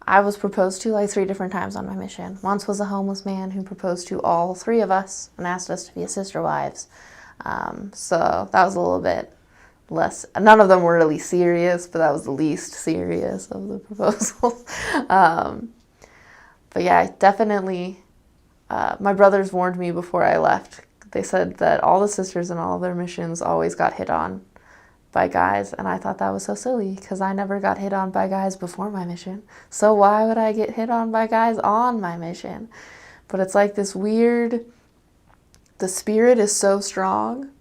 I was proposed to like 3 different times on my mission. Once was a homeless man who proposed to all 3 of us and asked us to be his sister wives. So that was a little bit less, none of them were really serious, but that was the least serious of the proposals. But yeah, definitely, my brothers warned me before I left. They said that all the sisters in all of their missions always got hit on by guys, and I thought that was so silly because I never got hit on by guys before my mission. So why would I get hit on by guys on my mission? But it's like this weird, the spirit is so strong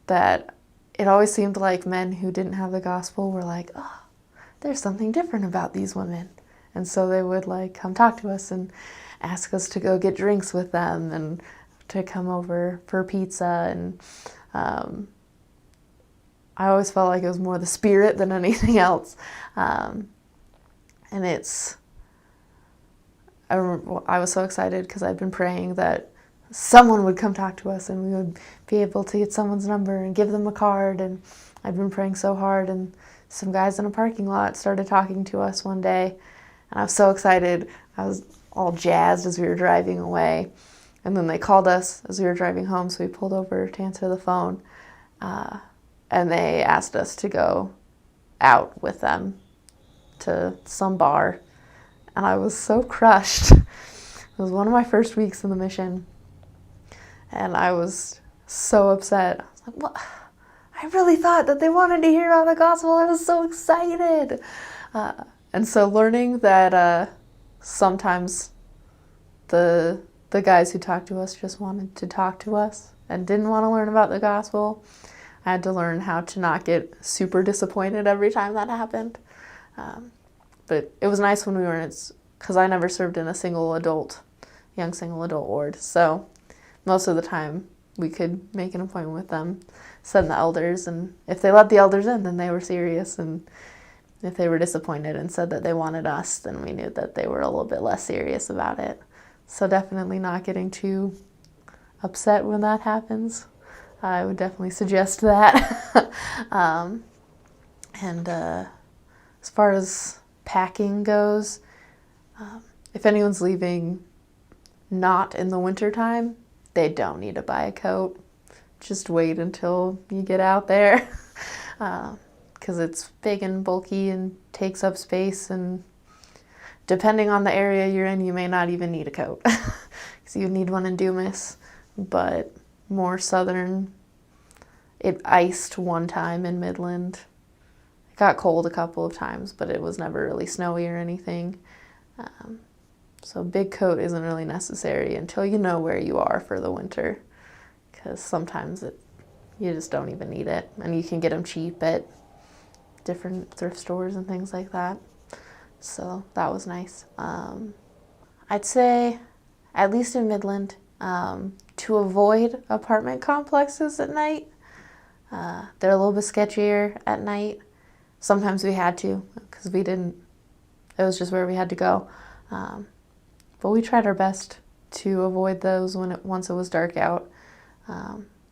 that it always seemed like men who didn't have the gospel were like, oh, there's something different about these women. And so they would like come talk to us and ask us to go get drinks with them and to come over for pizza. And I always felt like it was more the spirit than anything else. And I was so excited because I'd been praying that someone would come talk to us and we would be able to get someone's number and give them a card. And I'd been praying so hard, and some guys in a parking lot started talking to us one day, and I was so excited. I was all jazzed as we were driving away, and then they called us as we were driving home, so we pulled over to answer the phone, and they asked us to go out with them to some bar, and I was so crushed. It was one of my first weeks in the mission, and I was so upset. I was like, what? I really thought that they wanted to hear about the gospel. I was so excited. And so learning that sometimes the guys who talked to us just wanted to talk to us and didn't want to learn about the gospel, I had to learn how to not get super disappointed every time that happened. But it was nice when we were in it, because I never served in a young single adult ward. So most of the time we could make an appointment with them, send the elders, and if they let the elders in, then they were serious. And if they were disappointed and said that they wanted us, then we knew that they were a little bit less serious about it. So definitely not getting too upset when that happens. I would definitely suggest that. As far as packing goes, if anyone's leaving not in the wintertime, they don't need to buy a coat. Just wait until you get out there, because it's big and bulky and takes up space, and depending on the area you're in, you may not even need a coat, because you need one in Dumas. But more southern, it iced one time in Midland. It got cold a couple of times, but it was never really snowy or anything. So big coat isn't really necessary until you know where you are for the winter, because sometimes you just don't even need it, and you can get them cheap at different thrift stores and things like that. So that was nice. I'd say, at least in Midland, to avoid apartment complexes at night. They're a little bit sketchier at night. Sometimes we had to, because it was just where we had to go. But we tried our best to avoid those once it was dark out,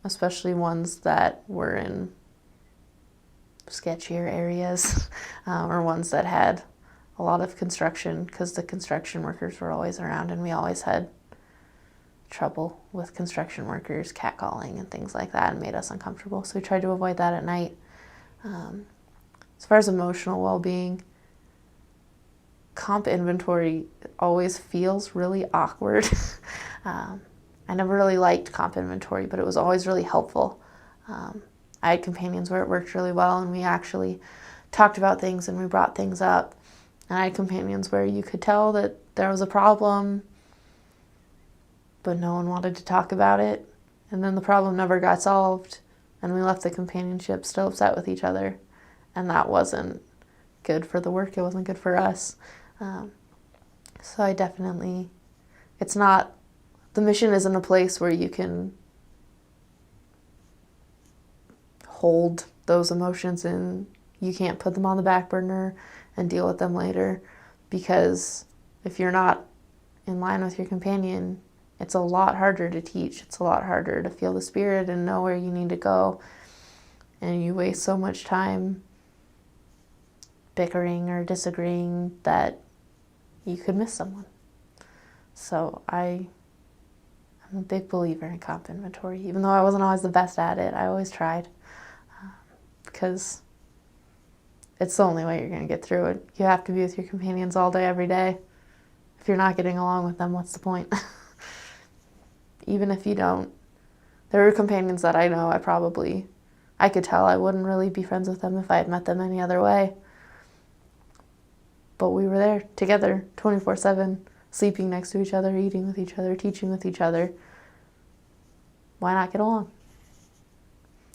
especially ones that were in sketchier areas, or ones that had a lot of construction, because the construction workers were always around, and we always had trouble with construction workers catcalling and things like that, and made us uncomfortable. So we tried to avoid that at night. As far as emotional well-being, comp inventory always feels really awkward. I never really liked comp inventory, but it was always really helpful. I had companions where it worked really well, and we actually talked about things and we brought things up. And I had companions where you could tell that there was a problem, but no one wanted to talk about it. And then the problem never got solved, and we left the companionship still upset with each other. And that wasn't good for the work. It wasn't good for us. So I definitely, the mission isn't a place where you can hold those emotions in. You can't put them on the back burner and deal with them later, because if you're not in line with your companion, it's a lot harder to teach. It's a lot harder to feel the spirit and know where you need to go. And you waste so much time bickering or disagreeing that you could miss someone. So I'm a big believer in comp inventory. Even though I wasn't always the best at it, I always tried, because it's the only way you're going to get through it. You have to be with your companions all day, every day. If you're not getting along with them, what's the point? Even if you don't. There were companions that I know I could tell I wouldn't really be friends with them if I had met them any other way. But we were there together 24/7, sleeping next to each other, eating with each other, teaching with each other. Why not get along?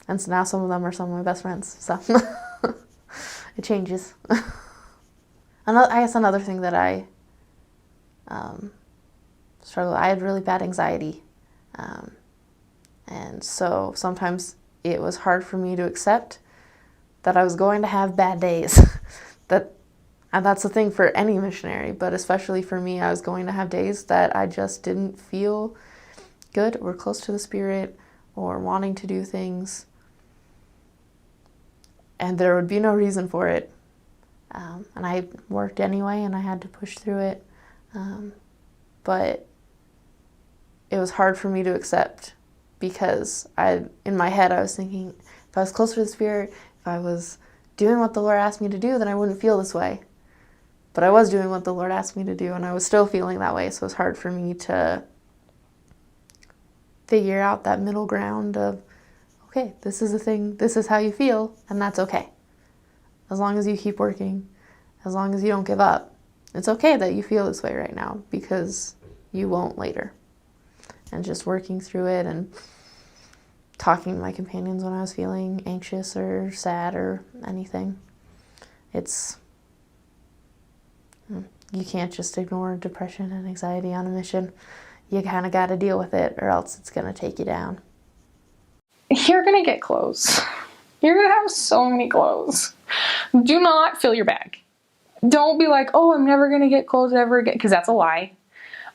And so now some of them are some of my best friends. So it changes. I guess another thing that I struggled, I had really bad anxiety. And so sometimes it was hard for me to accept that I was going to have bad days. And that's the thing for any missionary, but especially for me, I was going to have days that I just didn't feel good or close to the Spirit or wanting to do things. And there would be no reason for it. And I worked anyway, and I had to push through it. But it was hard for me to accept, because in my head I was thinking, if I was closer to the Spirit, if I was doing what the Lord asked me to do, then I wouldn't feel this way. But I was doing what the Lord asked me to do, and I was still feeling that way. So it was hard for me to figure out that middle ground of, okay, this is a thing, this is how you feel, and that's okay. As long as you keep working, as long as you don't give up, it's okay that you feel this way right now, because you won't later. And just working through it and talking to my companions when I was feeling anxious or sad or anything. You can't just ignore depression and anxiety on a mission. You kind of got to deal with it, or else it's going to take you down. You're going to get clothes. You're going to have so many clothes. Do not fill your bag. Don't be like, oh, I'm never going to get clothes ever again, because that's a lie.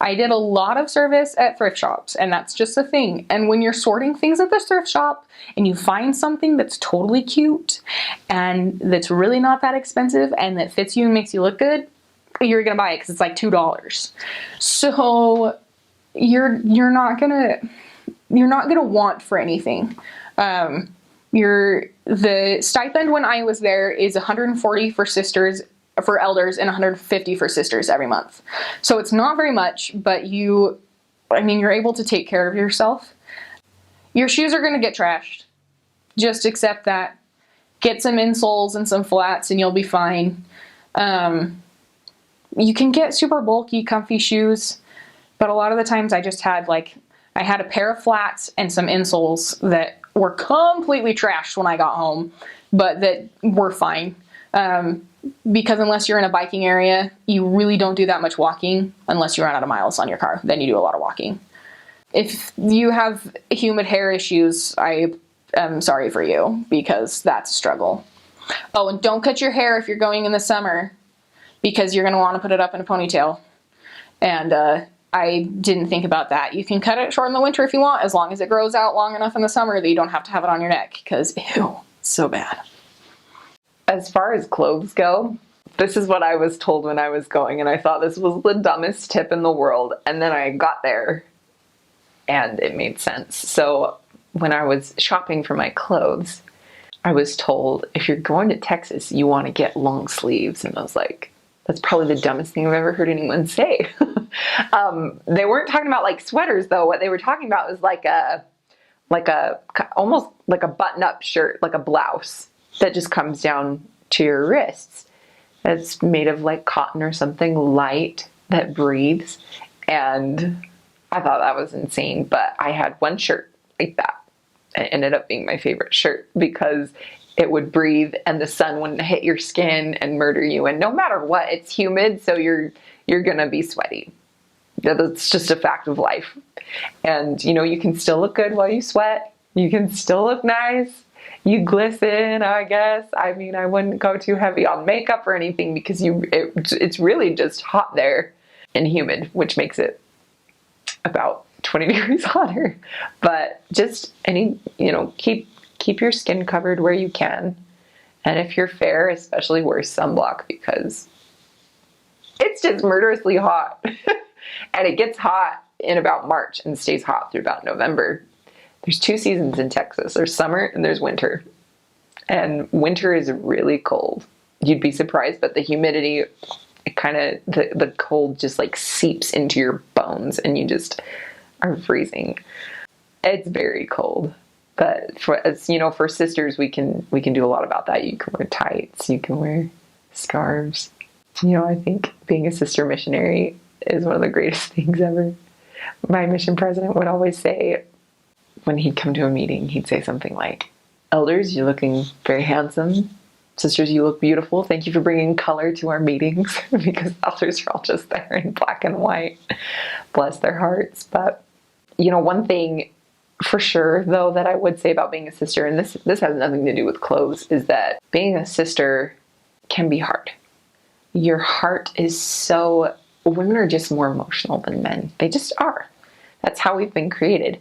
I did a lot of service at thrift shops, and that's just a thing. And when you're sorting things at the thrift shop and you find something that's totally cute and that's really not that expensive and that fits you and makes you look good, you're going to buy it because it's like $2. So you're not going to want for anything. The stipend when I was there is $140 for elders and $150 for sisters every month. So it's not very much, but you're able to take care of yourself. Your shoes are going to get trashed. Just accept that. Get some insoles and some flats and you'll be fine. You can get super bulky, comfy shoes, but a lot of the times I had a pair of flats and some insoles that were completely trashed when I got home, but that were fine. Because unless you're in a biking area, you really don't do that much walking unless you run out of miles on your car. Then you do a lot of walking. If you have humid hair issues, I am sorry for you, because that's a struggle. Oh, and don't cut your hair if you're going in the summer, because you're going to want to put it up in a ponytail. And I didn't think about that. You can cut it short in the winter if you want, as long as it grows out long enough in the summer that you don't have to have it on your neck, because ew, so bad. As far as clothes go, this is what I was told when I was going, and I thought this was the dumbest tip in the world. And then I got there and it made sense. So when I was shopping for my clothes, I was told, if you're going to Texas, you want to get long sleeves. And I was like, that's probably the dumbest thing I've ever heard anyone say. They weren't talking about like sweaters though. What they were talking about was almost like a button-up shirt, like a blouse that just comes down to your wrists. That's made of like cotton or something light that breathes. And I thought that was insane, but I had one shirt like that. It ended up being my favorite shirt because it would breathe and the sun wouldn't hit your skin and murder you. And no matter what, it's humid, so you're gonna be sweaty. That's just a fact of life. And you can still look good while you sweat. You can still look nice. You glisten, I guess. I wouldn't go too heavy on makeup or anything because it's really just hot there and humid, which makes it about 20 degrees hotter. But just keep your skin covered where you can. And if you're fair, especially wear sunblock, because It's just murderously hot. And it gets hot in about March and stays hot through about November. There's 2 seasons in Texas. There's summer and there's winter. And winter is really cold. You'd be surprised, but the humidity, it kind of, the cold just like seeps into your bones and you just are freezing. It's very cold. But for sisters, we can do a lot about that. You can wear tights, you can wear scarves. I think being a sister missionary is one of the greatest things ever. My mission president would always say, when he'd come to a meeting, he'd say something like, "Elders, you're looking very handsome. Sisters, you look beautiful. Thank you for bringing color to our meetings," because elders are all just there in black and white. Bless their hearts. But, one thing for sure, though, that I would say about being a sister, and this has nothing to do with clothes, is that being a sister can be hard. Your heart is so... Women are just more emotional than men. They just are. That's how we've been created.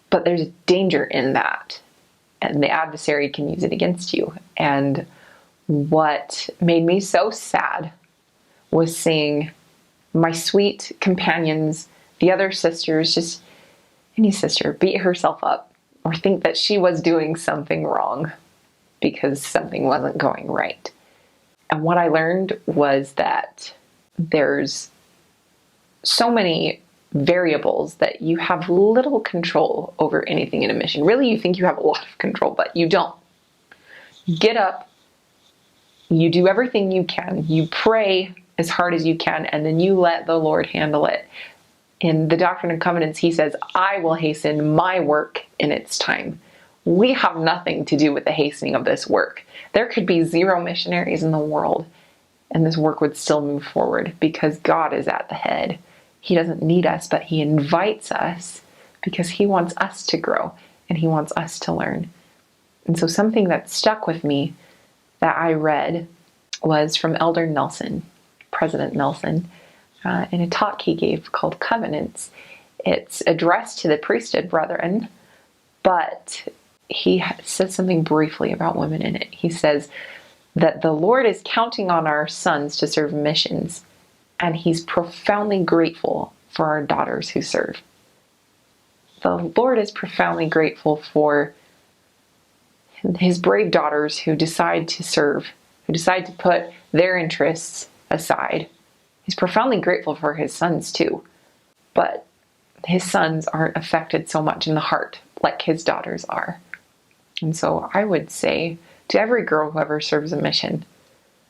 But there's danger in that. And the adversary can use it against you. And what made me so sad was seeing my sweet companions, the other sisters, just any sister, beat herself up or think that she was doing something wrong because something wasn't going right. And what I learned was that there's so many variables that you have little control over anything in a mission. Really, you think you have a lot of control, but you don't. Get up, you do everything you can, you pray as hard as you can, and then you let the Lord handle it. In the Doctrine and Covenants, he says, "I will hasten my work in its time." We have nothing to do with the hastening of this work. There could be 0 missionaries in the world, and this work would still move forward because God is at the head. He doesn't need us, but he invites us because he wants us to grow and he wants us to learn. And so something that stuck with me that I read was from Elder Nelson, President Nelson, in a talk he gave called Covenants. It's addressed to the priesthood brethren, but he says something briefly about women in it. He says that the Lord is counting on our sons to serve missions, and he's profoundly grateful for our daughters who serve. The Lord is profoundly grateful for his brave daughters who decide to serve, who decide to put their interests aside. He's profoundly grateful for his sons too, but his sons aren't affected so much in the heart like his daughters are. And so I would say to every girl who ever serves a mission,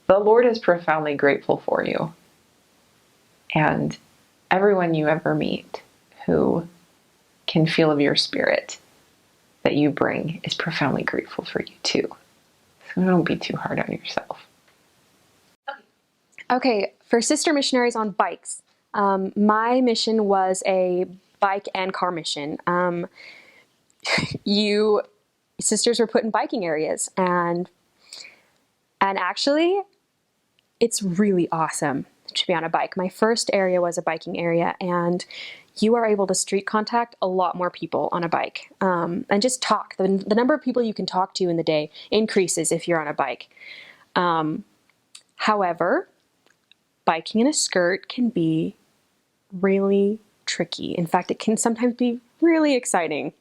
the Lord is profoundly grateful for you. And everyone you ever meet who can feel of your spirit that you bring is profoundly grateful for you too. So don't be too hard on yourself. Okay, for sister missionaries on bikes, my mission was a bike and car mission. Sisters were put in biking areas, and actually, it's really awesome to be on a bike. My first area was a biking area, and you are able to street contact a lot more people on a bike, and just talk. The number of people you can talk to in the day increases if you're on a bike. However, biking in a skirt can be really tricky. In fact, it can sometimes be really exciting.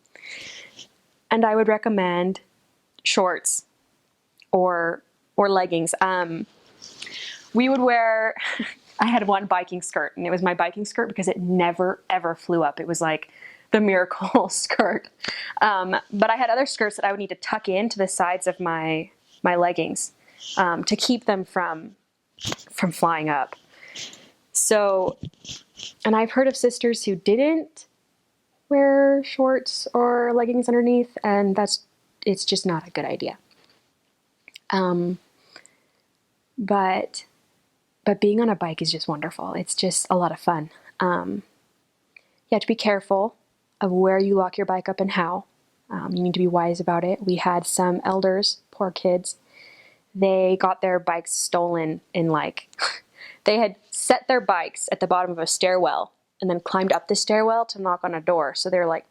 And I would recommend shorts or leggings. We would wear, I had one biking skirt, and it was my biking skirt because it never ever flew up. It was like the miracle skirt. But I had other skirts that I would need to tuck into the sides of my leggings to keep them from flying up. So, and I've heard of sisters who didn't wear shorts or leggings underneath, and it's just not a good idea. But being on a bike is just wonderful. It's just a lot of fun. You have to be careful of where you lock your bike up and how. You need to be wise about it. We had some elders, poor kids, they got their bikes stolen in they had set their bikes at the bottom of a stairwell and then climbed up the stairwell to knock on a door. So they're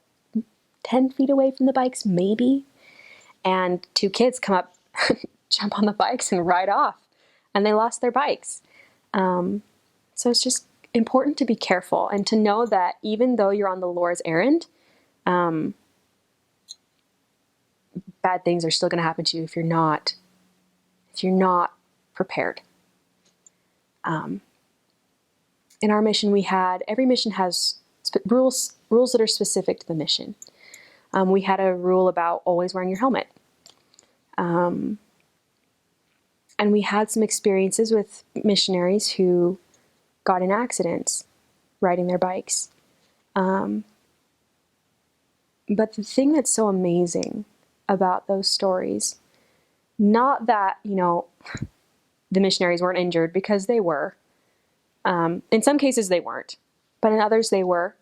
10 feet away from the bikes, maybe. And 2 kids come up, jump on the bikes and ride off. And they lost their bikes. So So it's just important to be careful and to know that even though you're on the Lord's errand, bad things are still going to happen to you if you're not prepared. In our mission, every mission has rules that are specific to the mission. We had a rule about always wearing your helmet. And we had some experiences with missionaries who got in accidents riding their bikes. But the thing that's so amazing about those stories, not that, the missionaries weren't injured, because they were. In some cases they weren't, but in others they were.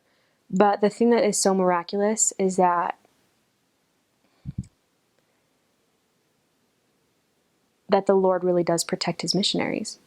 But the thing that is so miraculous is that the Lord really does protect his missionaries.